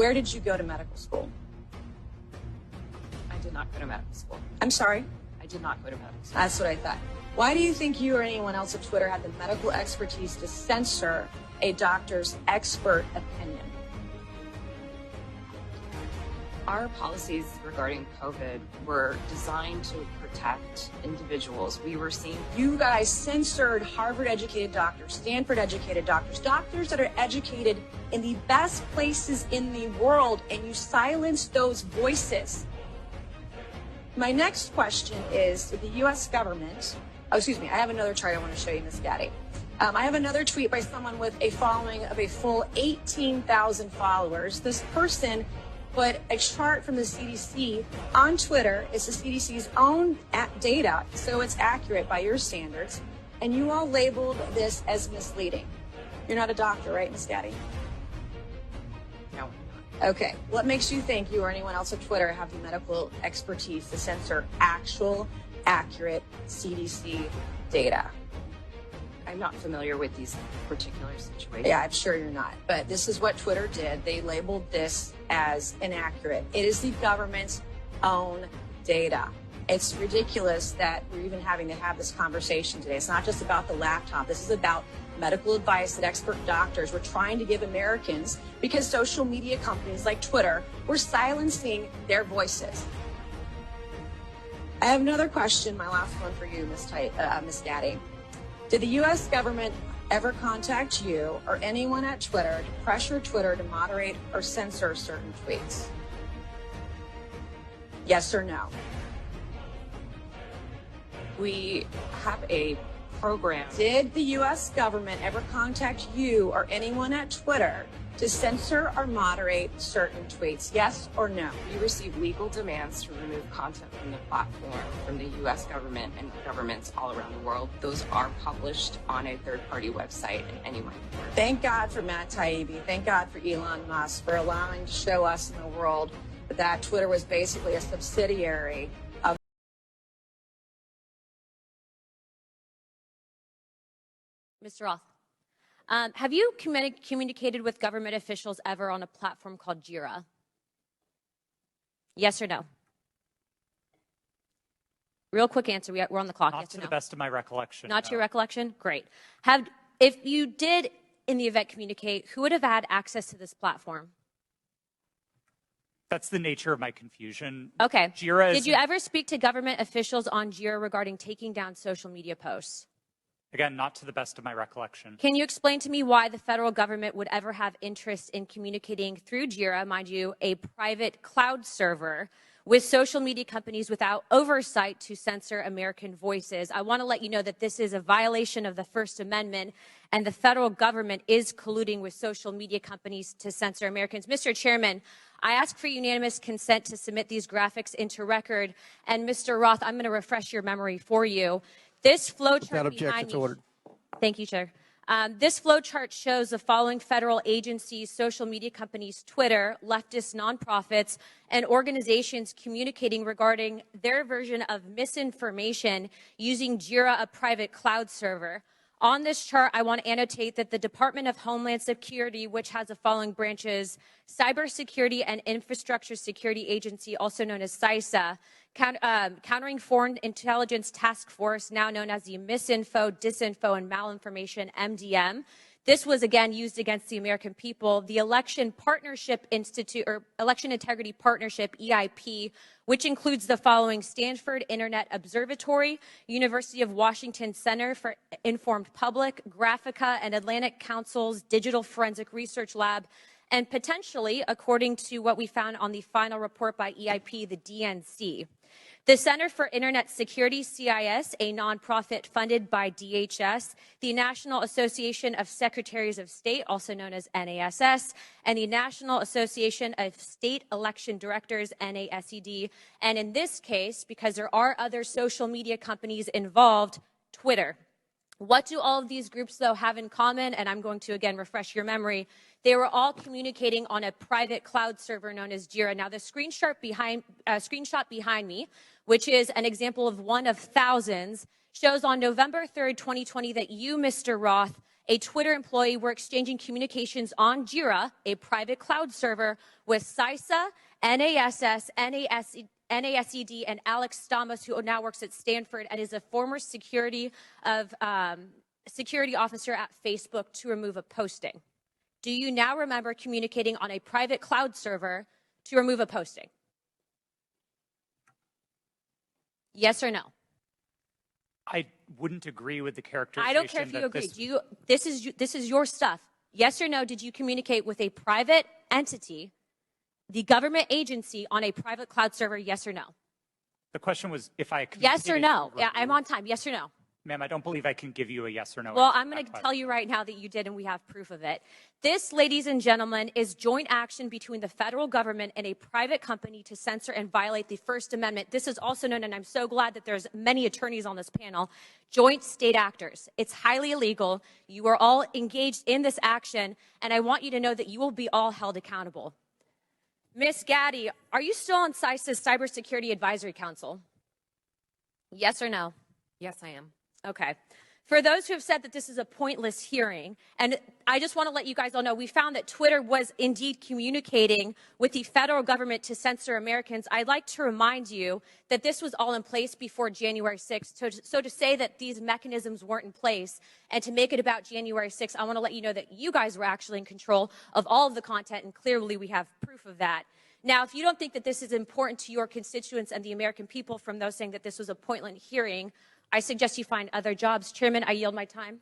Where did you go to medical school? I did not go to medical school. I'm sorry? I did not go to medical school. That's what I thought. Why do you think you or anyone else at Twitter had the medical expertise to censor a doctor's expert opinion? Our policies regarding COVID were designed to protect individuals. We were seeing... You guys censored Harvard-educated doctors, Stanford-educated doctors, doctors that are educated in the best places in the world, and you silenced those voices. My next question is, did the U.S. government... Oh, excuse me, I have another chart I want to show you, Ms. Gaddy. I have another tweet by someone with a following of a full 18,000 followers. This person put a chart from the CDC on Twitter. It's the CDC's own data, so it's accurate by your standards. And you all labeled this as misleading. You're not a doctor, right, Ms. Gaddy? No. Okay. What makes you think you or anyone else at Twitter have the medical expertise to censor actual, accurate CDC data? I'm not familiar with these particular situations. Yeah, I'm sure you're not. But this is what Twitter did. They labeled this as inaccurate. It is the government's own data. It's ridiculous that we're even having to have this conversation today. It's not just about the laptop. This is about medical advice that expert doctors were trying to give Americans because social media companies like Twitter were silencing their voices. I have another question, my last one for you, Ms. Gaddy. Did the U.S. government ever contact you or anyone at Twitter to pressure Twitter to moderate or censor certain tweets? Yes or no? We have a program. Did the U.S. government ever contact you or anyone at Twitter to censor or moderate certain tweets? Yes or no? We receive legal demands to remove content from the platform from the U.S. government and governments all around the world. Those are published on a third-party website, and anyone can work. Thank God for Matt Taibbi. Thank God for Elon Musk for allowing to show us in the world that Twitter was basically a subsidiary of... Mr. Roth. Have you communicated with government officials ever on a platform called Jira? Yes or no? Real quick answer. We're on the clock. Not yes to or the no? best of my recollection. Not no. to your recollection? Great. If you did, in the event, communicate, who would have had access to this platform? That's the nature of my confusion. Okay. Jira Did you ever speak to government officials on Jira regarding taking down social media posts? Again, not to the best of my recollection. Can you explain to me why the federal government would ever have interest in communicating through Jira, mind you, a private cloud server, with social media companies without oversight to censor American voices? I want to let you know that this is a violation of the First Amendment, and the federal government is colluding with social media companies to censor Americans. Mr. Chairman, I ask for unanimous consent to submit these graphics into record. And Mr. Roth, I'm going to refresh your memory for you. This flowchart behind me. Ordered. Thank you, Chair. This flowchart shows the following federal agencies, social media companies, Twitter, leftist nonprofits, and organizations communicating regarding their version of misinformation using Jira, a private cloud server. On this chart, I want to annotate that the Department of Homeland Security, which has the following branches: Cybersecurity and Infrastructure Security Agency, also known as CISA, Countering Foreign Intelligence Task Force, now known as the Misinfo, Disinfo, and Malinformation, MDM. This was again used against the American people. The Election Partnership Institute, or Election Integrity Partnership, EIP, which includes the following: Stanford Internet Observatory, University of Washington Center for Informed Public, Graphica, and Atlantic Council's Digital Forensic Research Lab, and potentially, according to what we found on the final report by EIP, the DNC. The Center for Internet Security, CIS, a nonprofit funded by DHS, the National Association of Secretaries of State, also known as NASS, and the National Association of State Election Directors, NASED, and in this case, because there are other social media companies involved, Twitter. What do all of these groups, though, have in common? And I'm going to, again, refresh your memory. They were all communicating on a private cloud server known as Jira. Now, the screenshot behind me, which is an example of one of thousands, shows on November 3rd, 2020, that you, Mr. Roth, a Twitter employee were exchanging communications on Jira, a private cloud server, with CISA, NASS, NASED, and Alex Stamos, who now works at Stanford and is a former security officer at Facebook, to remove a posting. Do you now remember communicating on a private cloud server to remove a posting? Yes or no? I wouldn't agree with the characterization. I don't care if you agree. This is your stuff. Yes or no, did you communicate with a private entity, the government agency, on a private cloud server? Yes or no? The question was if I Yes or no? Yeah, I'm on time. Yes or no? Ma'am, I don't believe I can give you a yes or no. Well, I'm going to tell you right now that you did, and we have proof of it. This, ladies and gentlemen, is joint action between the federal government and a private company to censor and violate the First Amendment. This is also known, and I'm so glad that there's many attorneys on this panel, joint state actors. It's highly illegal. You are all engaged in this action, and I want you to know that you will be all held accountable. Ms. Gaddy, are you still on CISA's Cybersecurity Advisory Council? Yes or no? Yes, I am. Okay. For those who have said that this is a pointless hearing, and I just want to let you guys all know, we found that Twitter was indeed communicating with the federal government to censor Americans. I'd like to remind you that this was all in place before January 6th. So to say that these mechanisms weren't in place and to make it about January 6th, I want to let you know that you guys were actually in control of all of the content, and clearly we have proof of that. Now, if you don't think that this is important to your constituents and the American people from those saying that this was a pointless hearing, I suggest you find other jobs. Chairman, I yield my time.